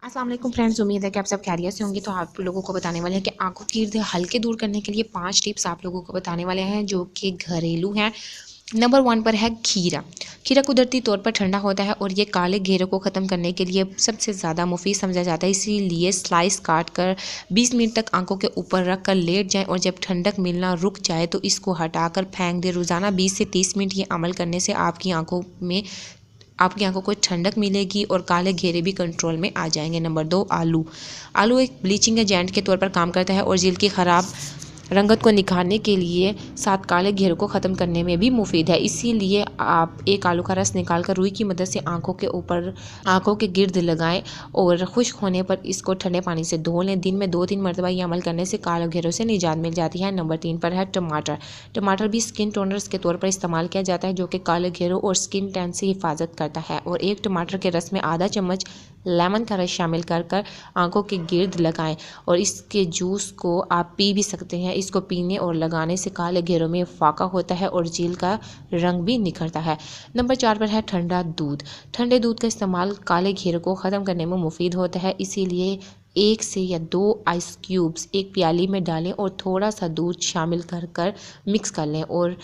अस्सलाम वालेकुम फ्रेंड्स, उम्मीद है कि आप सब खैरियत से होंगे। तो आप लोगों को बताने वाले हैं कि आंखों की गिर्द हल्के दूर करने के लिए 5 टिप्स आप लोगों को बताने वाले हैं जो कि घरेलू हैं। नंबर 1 पर है खीरा। खीरा कुदरती तौर पर ठंडा होता है और ये काले घेरों को ख़त्म करने के लिए सबसे ज़्यादा मुफीद समझा जाता है। इसीलिए स्लाइस काट कर 20 मिनट तक आंखों के ऊपर रख कर लेट जाएं और जब ठंडक मिलना रुक जाए तो इसको हटाकर फेंक दें। रोज़ाना 20 से 30 मिनट ये अमल करने से आपकी आंखों को ठंडक मिलेगी और काले घेरे भी कंट्रोल में आ जाएंगे। नंबर 2, आलू। आलू एक ब्लीचिंग एजेंट के तौर पर काम करता है और जिल्द की ख़राब रंगत को निखारने के लिए साथ काले घेरों को ख़त्म करने में भी मुफीद है। इसीलिए आप एक आलू का रस निकाल कर रुई की मदद से आंखों के गिर्द लगाएं और खुश्क होने पर इसको ठंडे पानी से धो लें। दिन में 2-3 मरतबा ये अमल करने से काले घेरों से निजात मिल जाती है। नंबर 3 पर है टमाटर। टमाटर भी स्किन टोनर्स के तौर पर इस्तेमाल किया जाता है जो कि काले घेरों और स्किन टैन से हिफाजत करता है। और एक टमाटर के रस में आधा चम्मच लेमन का रस शामिल कर आंखों के गिर्द लगाएं और इसके जूस को आप पी भी सकते हैं। इसको पीने और लगाने से काले घेरों में फाका होता है और जेल का रंग भी निखरता है। नंबर 4 पर है ठंडा दूध। ठंडे दूध का इस्तेमाल काले घेरों को ख़त्म करने में मुफीद होता है। इसीलिए 1 से या 2 आइस क्यूब्स एक प्याली में डालें और थोड़ा सा दूध शामिल कर मिक्स कर लें और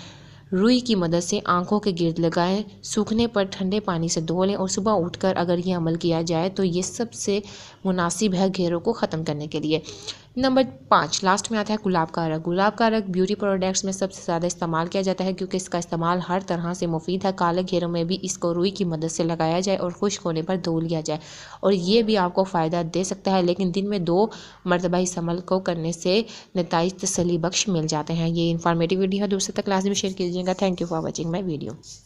रुई की मदद से आंखों के गिर्द लगाएं। सूखने पर ठंडे पानी से धो लें और सुबह उठकर अगर ये अमल किया जाए तो ये सबसे मुनासिब है घेरों को ख़त्म करने के लिए। नंबर 5 लास्ट में आता है गुलाब का रंग। गुलाब का रंग ब्यूटी प्रोडक्ट्स में सबसे ज़्यादा इस्तेमाल किया जाता है क्योंकि इसका इस्तेमाल हर तरह से मुफीद है। काले घेरों में भी इसको रुई की मदद से लगाया जाए और खुश्क होने पर धो लिया जाए और ये भी आपको फ़ायदा दे सकता है, लेकिन दिन में 2 मरतबा इस अमल को करने से नताइज तसल्ली बख्श मिल जाते हैं। ये इन्फॉर्मेटिव वीडियो है, दूसरे तक लाजमी शेयर कीजिएगा। Thank you for watching my video.